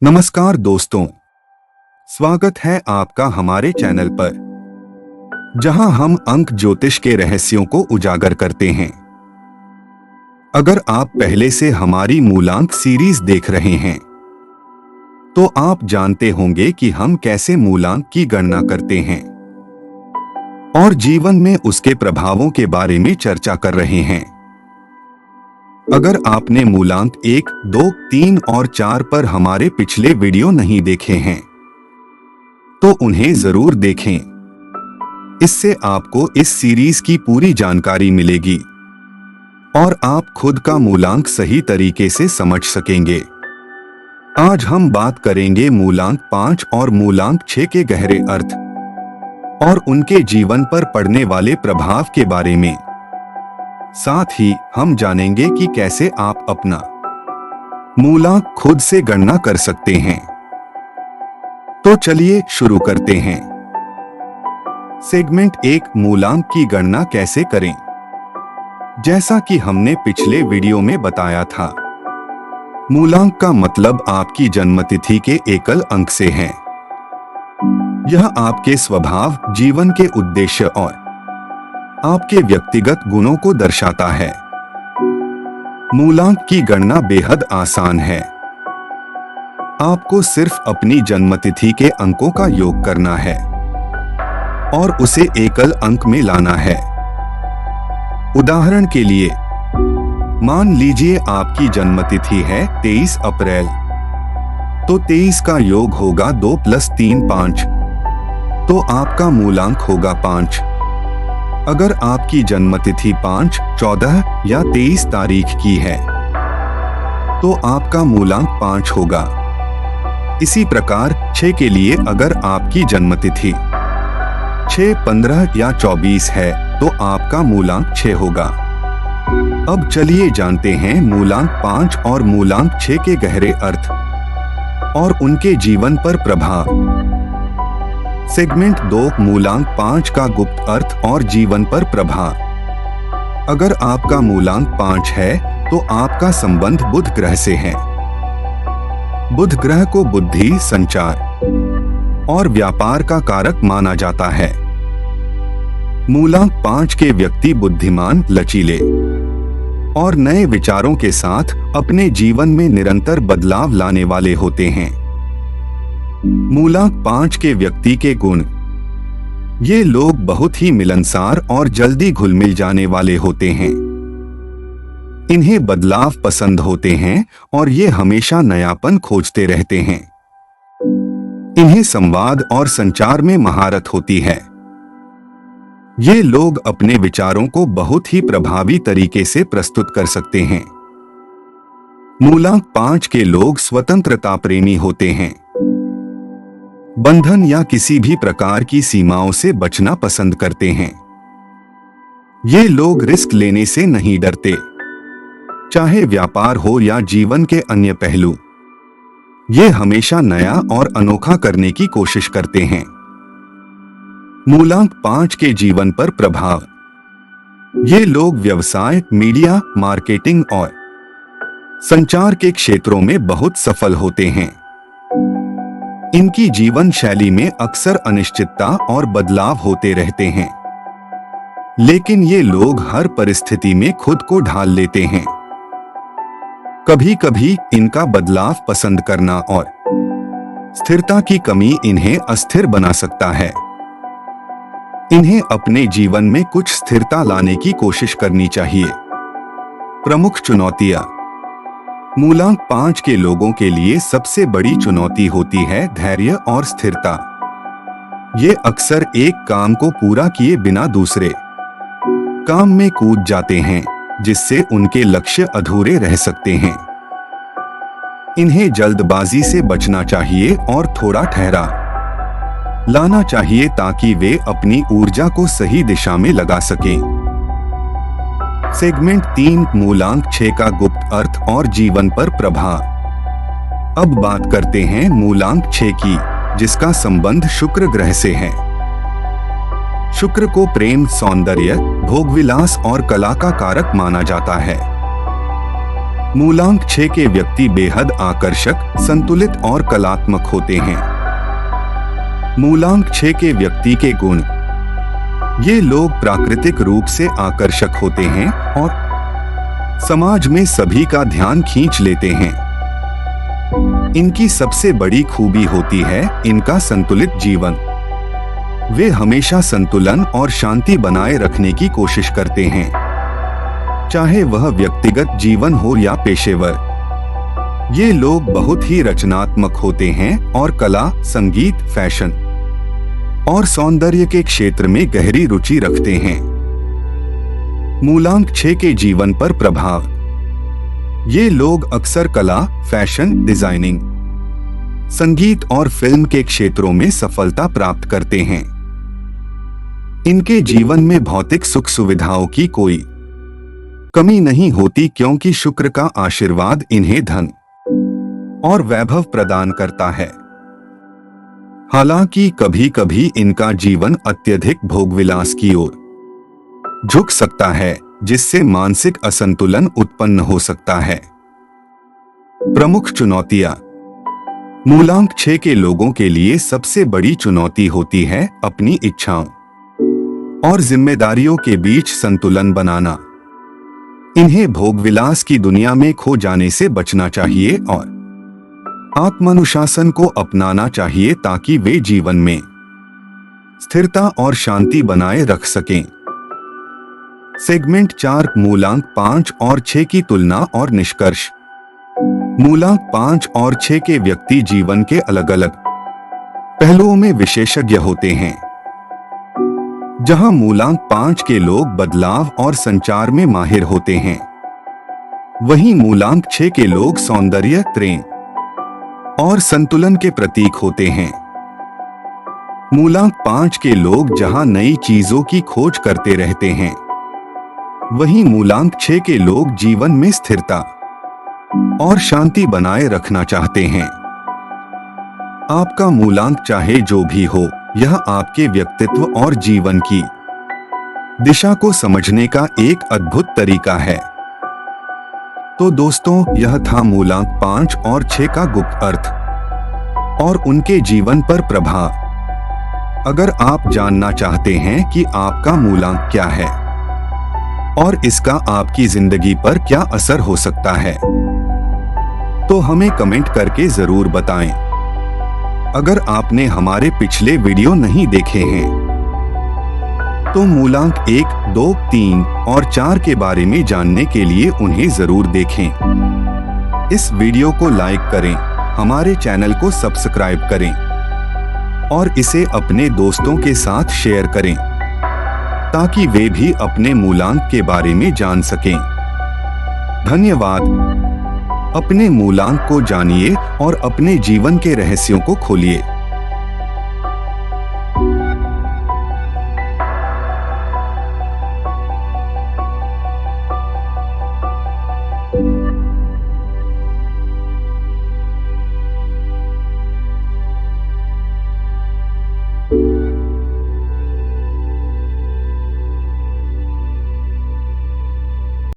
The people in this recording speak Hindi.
नमस्कार दोस्तों, स्वागत है आपका हमारे चैनल पर, जहां हम अंक ज्योतिष के रहस्यों को उजागर करते हैं। अगर आप पहले से हमारी मूलांक सीरीज देख रहे हैं, तो आप जानते होंगे कि हम कैसे मूलांक की गणना करते हैं और जीवन में उसके प्रभावों के बारे में चर्चा कर रहे हैं। अगर आपने मूलांक 1, 2, 3 और 4 पर हमारे पिछले वीडियो नहीं देखे हैं, तो उन्हें जरूर देखें। इससे आपको इस सीरीज की पूरी जानकारी मिलेगी और आप खुद का मूलांक सही तरीके से समझ सकेंगे। आज हम बात करेंगे मूलांक 5 और मूलांक 6 के गहरे अर्थ और उनके जीवन पर पड़ने वाले प्रभाव के बारे में। साथ ही हम जानेंगे कि कैसे आप अपना मूलांक खुद से गणना कर सकते हैं। तो चलिए शुरू करते हैं। सेगमेंट 1, मूलांक की गणना कैसे करें। जैसा कि हमने पिछले वीडियो में बताया था, मूलांक का मतलब आपकी जन्मतिथि के एकल अंक से है। यह आपके स्वभाव, जीवन के उद्देश्य और आपके व्यक्तिगत गुणों को दर्शाता है। मूलांक की गणना बेहद आसान है। आपको सिर्फ अपनी जन्मतिथि के अंकों का योग करना है और उसे एकल अंक में लाना है। उदाहरण के लिए, मान लीजिए आपकी जन्मतिथि है 23 अप्रैल, तो 23 का योग होगा 2 + 3 5, तो आपका मूलांक होगा 5। अगर आपकी जन्मतिथि 5, 14 या 23 तारीख की है, तो आपका मूलांक 5 होगा। इसी प्रकार 6 के लिए अगर आपकी जन्मतिथि 6, 15 या 24 है, तो आपका मूलांक 6 होगा। अब चलिए जानते हैं मूलांक 5 और मूलांक 6 के गहरे अर्थ और उनके जीवन पर प्रभाव। सेगमेंट 2, मूलांक 5 का गुप्त अर्थ और जीवन पर प्रभाव। अगर आपका मूलांक 5 है, तो आपका संबंध बुध ग्रह से है। बुध ग्रह को बुद्धि, संचार और व्यापार का कारक माना जाता है। मूलांक 5 के व्यक्ति बुद्धिमान, लचीले और नए विचारों के साथ अपने जीवन में निरंतर बदलाव लाने वाले होते हैं। मूलांक 5 के व्यक्ति के गुण। ये लोग बहुत ही मिलनसार और जल्दी घुल मिल जाने वाले होते हैं। इन्हें बदलाव पसंद होते हैं और ये हमेशा नयापन खोजते रहते हैं। इन्हें संवाद और संचार में महारत होती है। ये लोग अपने विचारों को बहुत ही प्रभावी तरीके से प्रस्तुत कर सकते हैं। मूलांक 5 के लोग स्वतंत्रता प्रेमी होते हैं। बंधन या किसी भी प्रकार की सीमाओं से बचना पसंद करते हैं। ये लोग रिस्क लेने से नहीं डरते, चाहे व्यापार हो या जीवन के अन्य पहलू। ये हमेशा नया और अनोखा करने की कोशिश करते हैं। मूलांक 5 के जीवन पर प्रभाव। ये लोग व्यवसाय, मीडिया, मार्केटिंग और संचार के क्षेत्रों में बहुत सफल होते हैं। इनकी जीवन शैली में अक्सर अनिश्चितता और बदलाव होते रहते हैं, लेकिन ये लोग हर परिस्थिति में खुद को ढाल लेते हैं। कभी कभी इनका बदलाव पसंद करना और स्थिरता की कमी इन्हें अस्थिर बना सकता है। इन्हें अपने जीवन में कुछ स्थिरता लाने की कोशिश करनी चाहिए। प्रमुख चुनौतियां। मूलांक 5 के लोगों के लिए सबसे बड़ी चुनौती होती है धैर्य और स्थिरता। ये अक्सर एक काम को पूरा किए बिना दूसरे काम में कूद जाते हैं, जिससे उनके लक्ष्य अधूरे रह सकते हैं। इन्हें जल्दबाजी से बचना चाहिए और थोड़ा ठहरा लाना चाहिए ताकि वे अपनी ऊर्जा को सही दिशा में लगा सकें। सेगमेंट 3, मूलांक 6 का गुप्त अर्थ और जीवन पर प्रभाव। अब बात करते हैं मूलांक 6 की, जिसका संबंध शुक्र ग्रह से है। शुक्र को प्रेम, सौंदर्य, भोगविलास और कला का कारक माना जाता है। मूलांक 6 के व्यक्ति बेहद आकर्षक, संतुलित और कलात्मक होते हैं। मूलांक 6 के व्यक्ति के गुण। ये लोग प्राकृतिक रूप से आकर्षक होते हैं और समाज में सभी का ध्यान खींच लेते हैं। इनकी सबसे बड़ी खूबी होती है इनका संतुलित जीवन। वे हमेशा संतुलन और शांति बनाए रखने की कोशिश करते हैं, चाहे वह व्यक्तिगत जीवन हो या पेशेवर। ये लोग बहुत ही रचनात्मक होते हैं और कला, संगीत, फैशन और सौंदर्य के क्षेत्र में गहरी रुचि रखते हैं। मूलांक 6 के जीवन पर प्रभाव। ये लोग अक्सर कला, फैशन, डिजाइनिंग, संगीत और फिल्म के क्षेत्रों में सफलता प्राप्त करते हैं। इनके जीवन में भौतिक सुख सुविधाओं की कोई कमी नहीं होती, क्योंकि शुक्र का आशीर्वाद इन्हें धन और वैभव प्रदान करता है। हालांकि कभी कभी इनका जीवन अत्यधिक भोगविलास की ओर झुक सकता है, जिससे मानसिक असंतुलन उत्पन्न हो सकता है। प्रमुख चुनौतियां। मूलांक 6 के लोगों के लिए सबसे बड़ी चुनौती होती है अपनी इच्छाओं और जिम्मेदारियों के बीच संतुलन बनाना। इन्हें भोगविलास की दुनिया में खो जाने से बचना चाहिए और आत्मानुशासन को अपनाना चाहिए, ताकि वे जीवन में स्थिरता और शांति बनाए रख सकें। सेगमेंट 4 मूलांक 5 और 6 की तुलना और निष्कर्ष। मूलांक 5 और 6 के व्यक्ति जीवन के अलग अलग पहलुओं में विशेषज्ञ होते हैं। जहां मूलांक 5 के लोग बदलाव और संचार में माहिर होते हैं, वहीं मूलांक 6 के लोग सौंदर्य, प्रेम और संतुलन के प्रतीक होते हैं। मूलांक 5 के लोग जहां नई चीजों की खोज करते रहते हैं, वहीं मूलांक 6 के लोग जीवन में स्थिरता और शांति बनाए रखना चाहते हैं। आपका मूलांक चाहे जो भी हो, यह आपके व्यक्तित्व और जीवन की दिशा को समझने का एक अद्भुत तरीका है। तो दोस्तों, यह था मूलांक 5 और 6 का गुप्त अर्थ और उनके जीवन पर प्रभाव। अगर आप जानना चाहते हैं कि आपका मूलांक क्या है और इसका आपकी जिंदगी पर क्या असर हो सकता है, तो हमें कमेंट करके जरूर बताएं। अगर आपने हमारे पिछले वीडियो नहीं देखे हैं, तो मूलांक 1, 2, 3 और 4 के बारे में जानने के लिए उन्हें जरूर देखें। इस वीडियो को लाइक करें, हमारे चैनल को सब्सक्राइब करें और इसे अपने दोस्तों के साथ शेयर करें, ताकि वे भी अपने मूलांक के बारे में जान सकें। धन्यवाद। अपने मूलांक को जानिए और अपने जीवन के रहस्यों को खोलिए।